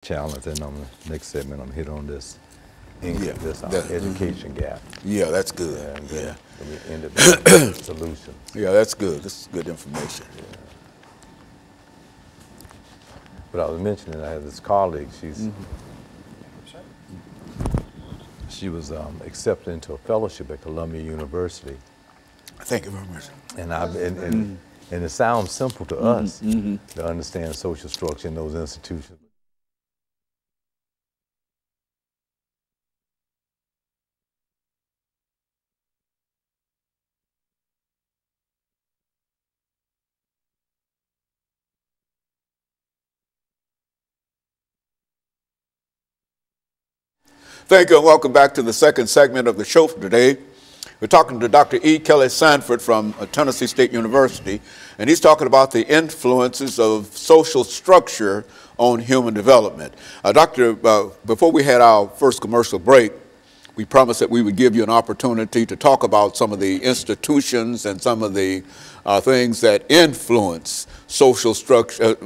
challenge, and on the next segment, I'm hit on this education gap. Yeah, that's good. And yeah. We end up with solutions. Yeah, that's good. This is good information. Yeah. But I was mentioning, I have this colleague, she was accepted into a fellowship at Columbia University. Thank you very much. And it sounds simple to us to understand social structure in those institutions. Thank you, and welcome back to the second segment of the show for today. We're talking to Dr. EKSanford from Tennessee State University, and he's talking about the influences of social structure on human development. Doctor, before we had our first commercial break, we promised that we would give you an opportunity to talk about some of the institutions and some of the things that influence social structure,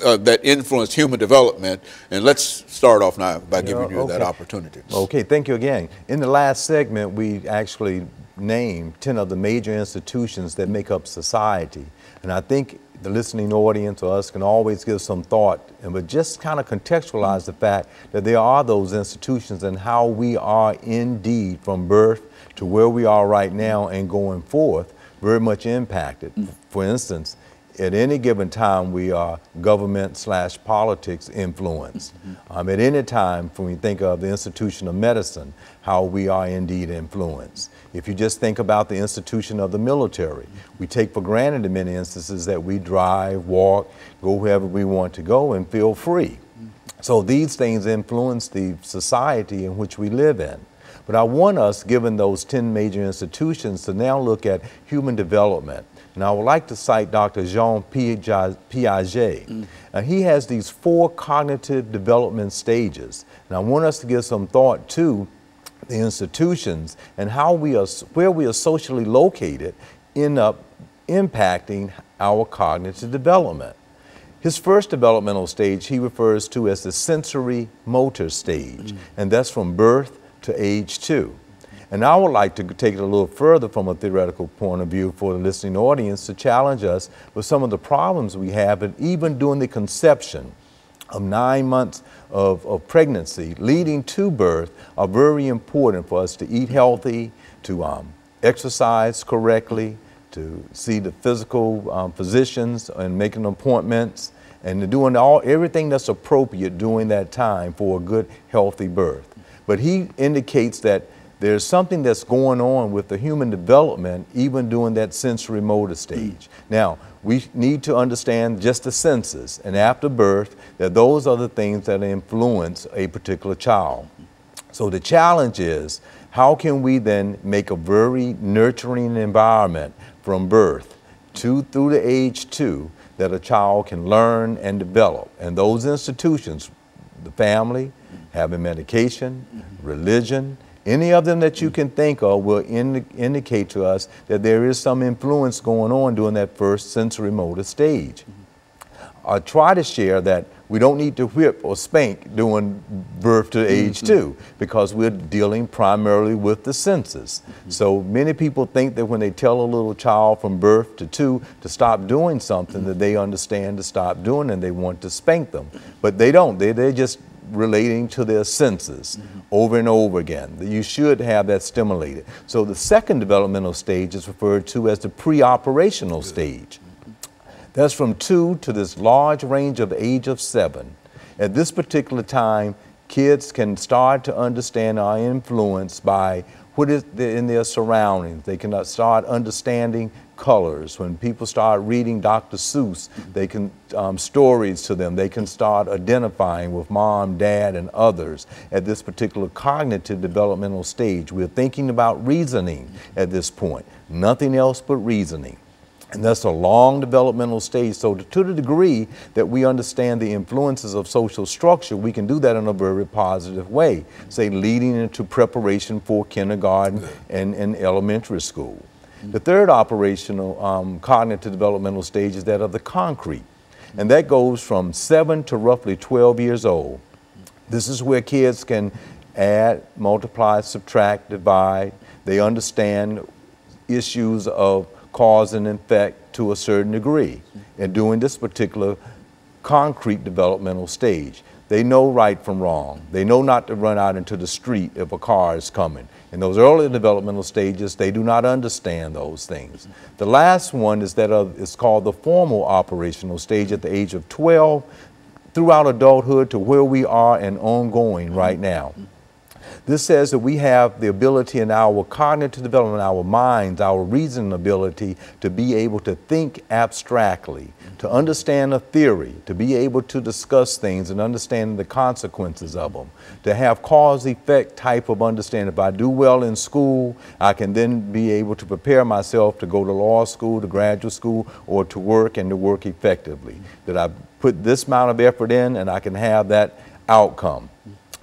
that influence human development. And let's start off now by giving you that opportunity. Okay, thank you again. In the last segment, we actually named 10 of the major institutions that make up society. And I think the listening audience or us can always give some thought, but just kind of contextualize the fact that there are those institutions and how we are indeed from birth to where we are right now and going forth very much impacted. For instance, at any given time, we are government/politics influenced. At any time, when we think of the institution of medicine, how we are indeed influenced. If you just think about the institution of the military, we take for granted in many instances that we drive, walk, go wherever we want to go and feel free. So these things influence the society in which we live in. But I want us, given those 10 major institutions, to now look at human development. And I would like to cite Dr. Jean Piaget. He has these 4 cognitive development stages. And I want us to give some thought to the institutions and how where we are socially located end up impacting our cognitive development. His first developmental stage he refers to as the sensory motor stage, and that's from birth to age 2. And I would like to take it a little further from a theoretical point of view for the listening audience to challenge us with some of the problems we have, and even during the conception of 9 months of pregnancy leading to birth are very important for us to eat healthy, to exercise correctly, to see the physical physicians and making appointments, and doing everything that's appropriate during that time for a good, healthy birth. But he indicates that there's something that's going on with the human development even during that sensory motor stage. Now, we need to understand just the senses, and after birth, that those are the things that influence a particular child. So the challenge is, how can we then make a very nurturing environment from birth through the age 2 that a child can learn and develop? And those institutions, the family, having medication, religion, any of them that you can think of will indicate to us that there is some influence going on during that first sensory motor stage. I try to share that we don't need to whip or spank during birth to age 2 because we're dealing primarily with the senses. So many people think that when they tell a little child from birth to 2 to stop doing something that they understand to stop doing and they want to spank them. But they don't. They're just relating to their senses over and over again. You should have that stimulated. So the second developmental stage is referred to as the pre-operational stage. That's from 2 to this large range of age of 7. At this particular time, kids can start to understand our influence by what is in their surroundings. They can start understanding colors. When people start reading Dr. Seuss, they can stories to them. They can start identifying with mom, dad, and others at this particular cognitive developmental stage. We're thinking about reasoning at this point, nothing else but reasoning. And that's a long developmental stage. So to the degree that we understand the influences of social structure, we can do that in a very positive way, say leading into preparation for kindergarten and elementary school. The third operational cognitive developmental stage is that of the concrete. And that goes from 7 to roughly 12 years old. This is where kids can add, multiply, subtract, divide. They understand issues of cause and effect to a certain degree. And during this particular concrete developmental stage, they know right from wrong. They know not to run out into the street if a car is coming. In those early developmental stages, they do not understand those things. The last one is that it's called the formal operational stage at the age of 12 throughout adulthood to where we are and ongoing right now. This says that we have the ability in our cognitive development, our minds, our reasoning ability to be able to think abstractly, to understand a theory, to be able to discuss things and understand the consequences of them, to have cause-effect type of understanding. If I do well in school, I can then be able to prepare myself to go to law school, to graduate school, or to work and to work effectively. That I put this amount of effort in and I can have that outcome.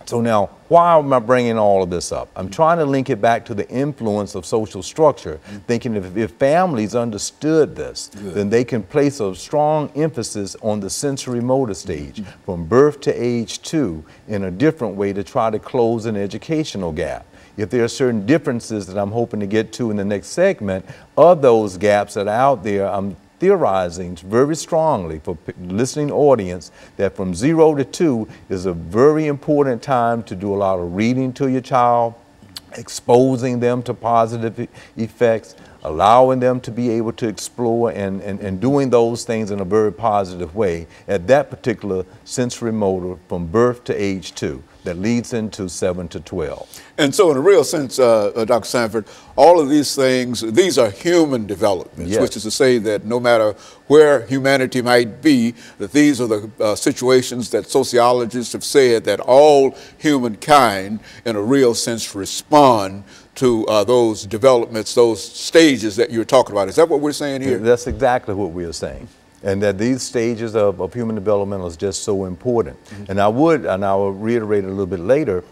So now, why am I bringing all of this up? I'm trying to link it back to the influence of social structure, thinking if families understood this, then they can place a strong emphasis on the sensory motor stage from birth to age 2 in a different way to try to close an educational gap. If there are certain differences that I'm hoping to get to in the next segment of those gaps that are out there, I'm theorizing very strongly for listening audience that from 0 to 2 is a very important time to do a lot of reading to your child, exposing them to positive effects, allowing them to be able to explore and doing those things in a very positive way at that particular sensory motor from birth to age 2 that leads into 7 to 12. And so in a real sense, Dr. Sanford, all of these things, these are human developments, Yes. which is to say that no matter where humanity might be, that these are the situations that sociologists have said that all humankind in a real sense respond to those developments, those stages that you're talking about. Is that what we're saying here? That's exactly what we are saying. And that these stages of human development is just so important. And I will reiterate it a little bit later,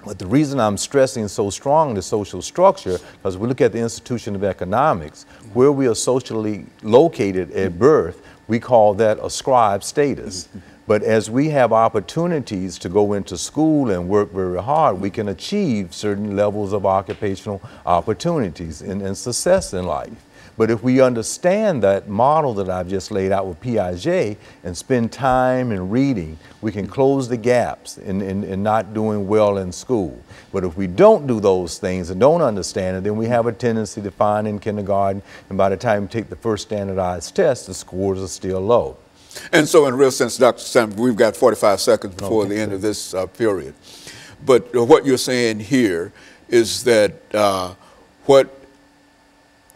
but the reason I'm stressing so strong the social structure, because we look at the institution of economics, where we are socially located at birth, we call that ascribed status. But as we have opportunities to go into school and work very hard, we can achieve certain levels of occupational opportunities and success in life. But if we understand that model that I've just laid out with Piaget and spend time in reading, we can close the gaps in not doing well in school. But if we don't do those things and don't understand it, then we have a tendency to find in kindergarten, and by the time we take the first standardized test, the scores are still low. And so in a real sense, Dr. Sanford, we've got 45 seconds before the end of this period. But what you're saying here is that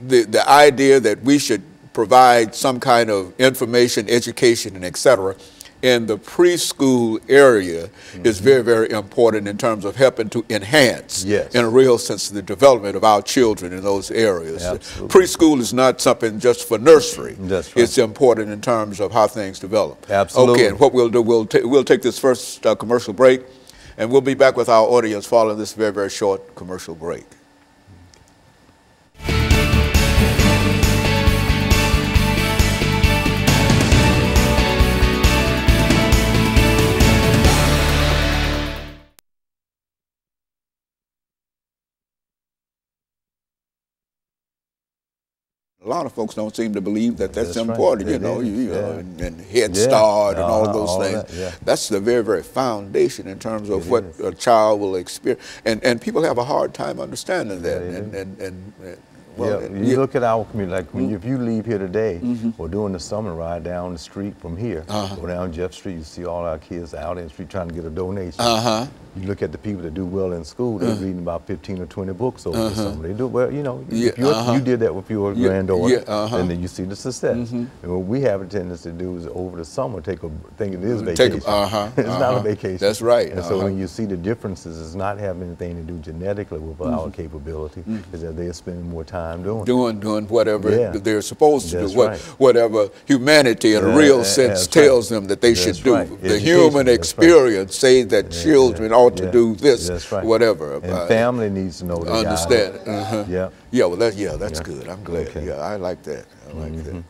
the idea that we should provide some kind of information, education, and et cetera, in the preschool area is very, very important in terms of helping to enhance, in a real sense, the development of our children in those areas. Absolutely. Preschool is not something just for nursery. That's right. It's important in terms of how things develop. Absolutely. Okay, and what we'll do, we'll take this first commercial break, and we'll be back with our audience following this very, very short commercial break. A lot of folks don't seem to believe that that's important, right. you know, and Head Start and all of those things. That's the very, very foundation in terms of what a child will experience. And people have a hard time understanding that. You look at our community, like if you leave here today or during the summer ride down the street from here, go down Jeff Street, you see all our kids out in the street trying to get a donation. You look at the people that do well in school, they're reading about 15 or 20 books over the summer. They do well, you know, if you did that with your granddaughter, and then you see the success. And what we have a tendency to do is over the summer think it is vacation. It's not a vacation. That's right. And so when you see the differences, it's not having anything to do genetically with our capability, is that they're spending more time doing whatever they're supposed to do, whatever humanity in a real sense tells them that they should do. The human experience says that children ought to do this, whatever. And family needs to know that. Understand. Yeah, well, that's good. I'm glad. Yeah, I like that. I like that.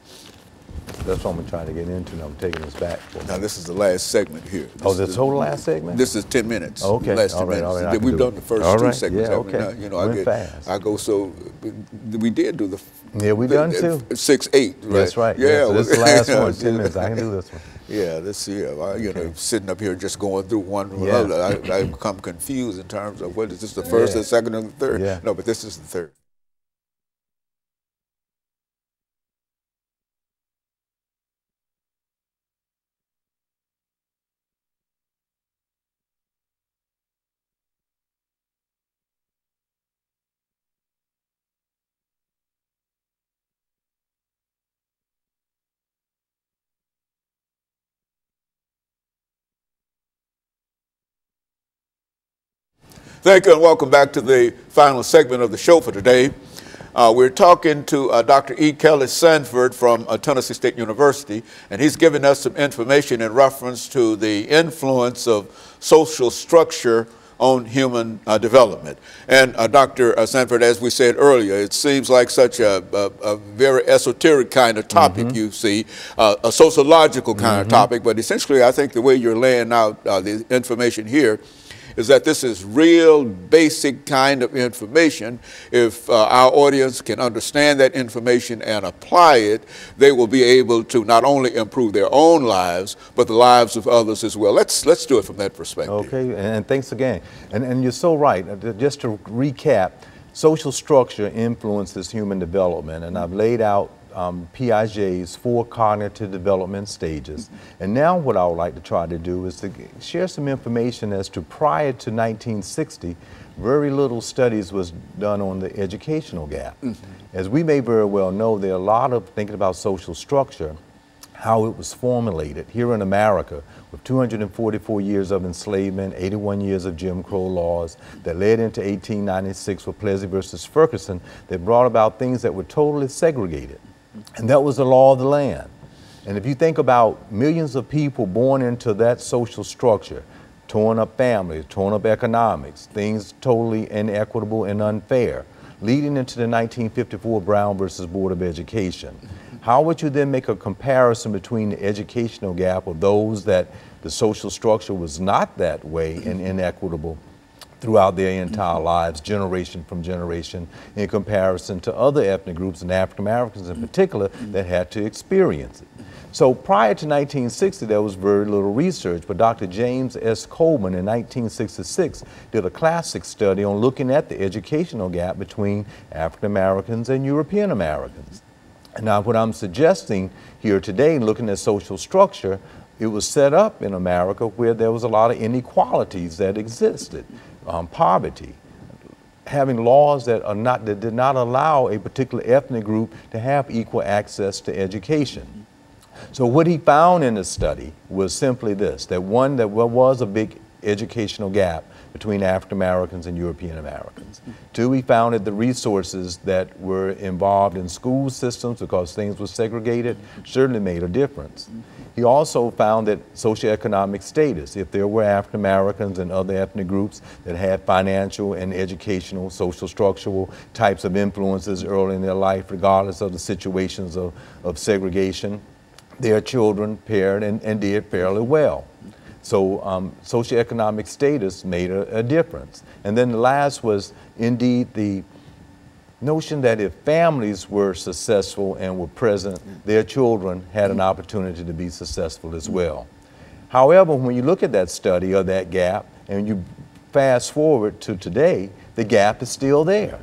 That's what I'm trying to get into, and I'm taking this back. Now, this is the last segment here. This total last segment? This is 10 minutes. Okay. Last 10 all right, minutes. all right. We've done the first two segments. Yeah, okay. You know, fast. I go so. We did do the. Yeah, we done too. 6-8. Right? That's right. Yeah. So this is the last one. 10 minutes. I can do this one. Yeah, this year, you know, sitting up here just going through one or Yeah. another, I become confused in terms of what is this the first, the second, and the third? Yeah. No, but this is the third. Thank you and welcome back to the final segment of the show for today. We're talking to Dr. EKSanford from Tennessee State University, and he's giving us some information in reference to the influence of social structure on human development. And Dr. Sanford, as we said earlier, it seems like such a very esoteric kind of topic, you see, a sociological kind of topic, but essentially I think the way you're laying out the information here is that this is real basic kind of information. If our audience can understand that information and apply it, they will be able to not only improve their own lives, but the lives of others as well. Let's do it from that perspective. Okay, and thanks again. And you're so right. Just to recap, social structure influences human development, and I've laid out Piaget's 4 cognitive development stages. And now what I would like to try to do is to share some information as to prior to 1960, very little studies was done on the educational gap. As we may very well know, there are a lot of thinking about social structure, how it was formulated here in America with 244 years of enslavement, 81 years of Jim Crow laws that led into 1896 with Plessy versus Ferguson that brought about things that were totally segregated. And that was the law of the land. And if you think about millions of people born into that social structure, torn up families, torn up economics, things totally inequitable and unfair, leading into the 1954 Brown versus Board of Education. How would you then make a comparison between the educational gap of those that the social structure was not that way and inequitable throughout their entire lives, generation from generation, in comparison to other ethnic groups, and African Americans in particular, that had to experience it. So prior to 1960, there was very little research, but Dr. James S. Coleman in 1966 did a classic study on looking at the educational gap between African Americans and European Americans. And now what I'm suggesting here today, looking at social structure, it was set up in America where there was a lot of inequalities that existed. Poverty, having laws that did not allow a particular ethnic group to have equal access to education. So what he found in the study was simply this, that one, there was a big educational gap between African Americans and European Americans. 2, he found that the resources that were involved in school systems, because things were segregated, certainly made a difference. He also found that socioeconomic status, if there were African Americans and other ethnic groups that had financial and educational, social structural types of influences early in their life, regardless of the situations of segregation, their children paired and did fairly well. So socioeconomic status made a difference. And then the last was indeed the notion that if families were successful and were present, their children had an opportunity to be successful as well. However, when you look at that study or that gap and you fast forward to today, the gap is still there.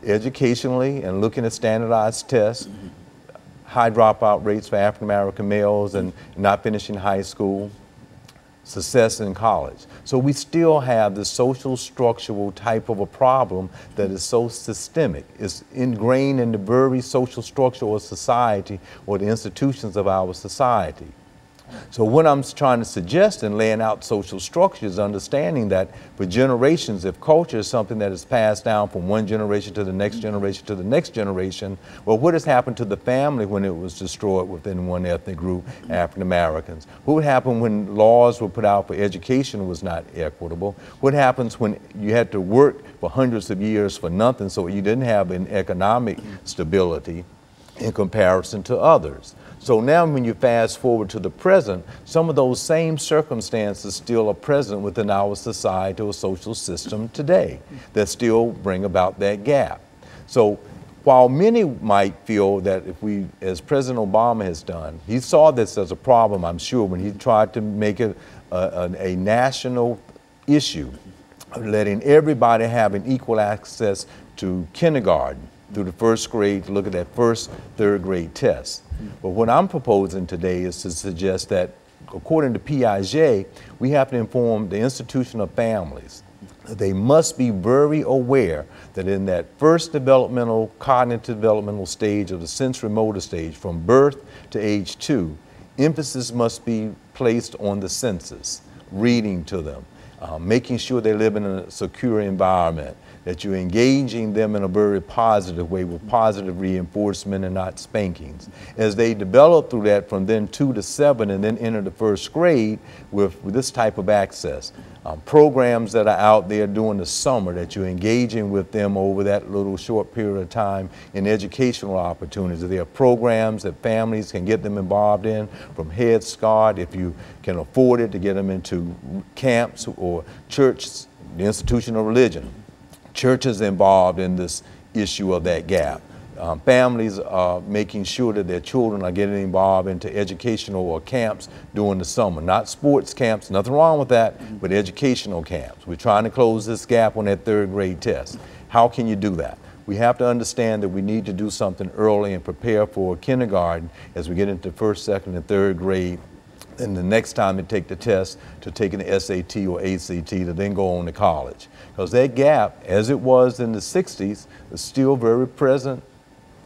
Educationally and looking at standardized tests, high dropout rates for African American males and not finishing high school, success in college. So we still have the social structural type of a problem that is so systemic. It's ingrained in the very social structure of society or the institutions of our society. So what I'm trying to suggest in laying out social structures, understanding that for generations, if culture is something that is passed down from one generation to the next generation to the next generation, well, what has happened to the family when it was destroyed within one ethnic group, African Americans? What would happen when laws were put out for education was not equitable? What happens when you had to work for hundreds of years for nothing, so you didn't have an economic stability? in comparison to others. So now when you fast forward to the present, some of those same circumstances still are present within our societal social system today that still bring about that gap. So while many might feel that if we, as President Obama has done, he saw this as a problem, I'm sure, when he tried to make it a national issue of letting everybody have an equal access to kindergarten through the first grade to look at that first, third grade test. But what I'm proposing today is to suggest that, according to Piaget, we have to inform the institution of families that they must be very aware that in that first developmental, cognitive developmental stage of the sensory motor stage, from birth to age 2, emphasis must be placed on the senses, reading to them, making sure they live in a secure environment, that you're engaging them in a very positive way with positive reinforcement and not spankings. As they develop through that from then 2 to 7 and then enter the first grade with this type of access. Programs that are out there during the summer that you're engaging with them over that little short period of time in educational opportunities. There are programs that families can get them involved in, from Head Start, if you can afford it, to get them into camps or church, the institution of religion. Churches involved in this issue of that gap. Families are making sure that their children are getting involved into educational or camps during the summer. Not sports camps, nothing wrong with that, but educational camps. We're trying to close this gap on that third grade test. How can you do that? We have to understand that we need to do something early and prepare for kindergarten as we get into first, second, and third grade. And the next time they take the test, to take an SAT or ACT to then go on to college. Because that gap, as it was in the 60s, is still very present,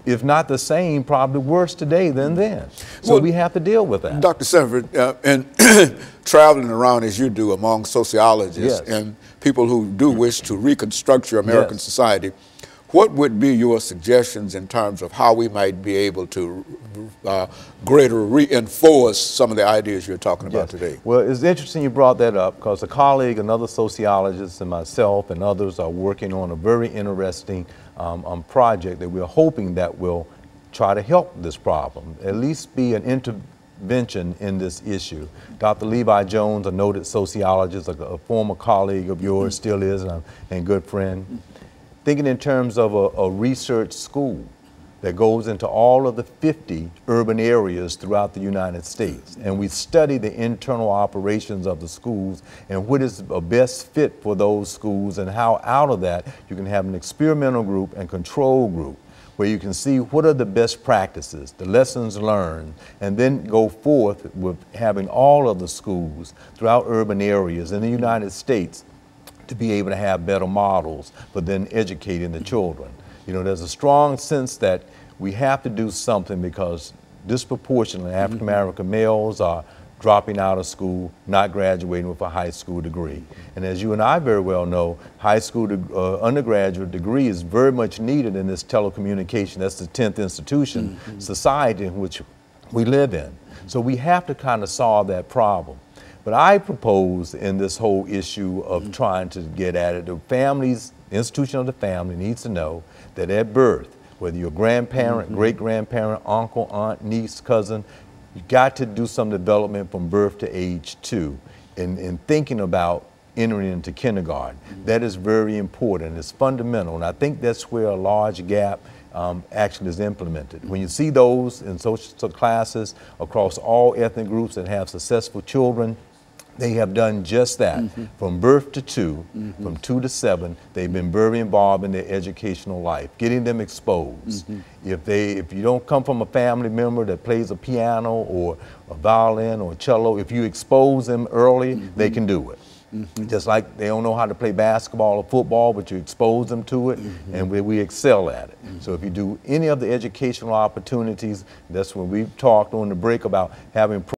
if not the same, probably worse today than then. So well, we have to deal with that. Dr. Sanford, and traveling around as you do among sociologists and people who do wish to reconstruct your American society, what would be your suggestions in terms of how we might be able to greater reinforce some of the ideas you're talking about today? Well, it's interesting you brought that up, because a colleague, another sociologist, and myself and others are working on a very interesting project that we're hoping that will try to help this problem, at least be an intervention in this issue. Dr. Levi Jones, a noted sociologist, a former colleague of yours, still is, and good friend, thinking in terms of a research school that goes into all of the 50 urban areas throughout the United States. And we study the internal operations of the schools and what is a best fit for those schools, and how out of that you can have an experimental group and control group where you can see what are the best practices, the lessons learned, and then go forth with having all of the schools throughout urban areas in the United States to be able to have better models for then educating the children. You know, there's a strong sense that we have to do something, because disproportionately African American males are dropping out of school, not graduating with a high school degree. And as you and I very well know, high school undergraduate degree is very much needed in this telecommunication, that's the 10th institution society in which we live in. So we have to kind of solve that problem. But I propose in this whole issue of trying to get at it, the families, the institution of the family needs to know that at birth, whether you're a grandparent, great-grandparent, uncle, aunt, niece, cousin, you got to do some development from birth to age 2 in thinking about entering into kindergarten. That is very important. It's fundamental, and I think that's where a large gap actually is implemented. When you see those in social classes across all ethnic groups that have successful children, they have done just that. From birth to 2, from 2 to 7, they've been very involved in their educational life, getting them exposed. If you don't come from a family member that plays a piano or a violin or a cello, if you expose them early, they can do it. Just like they don't know how to play basketball or football, but you expose them to it, and we excel at it. So if you do any of the educational opportunities, that's when we've talked on the break about having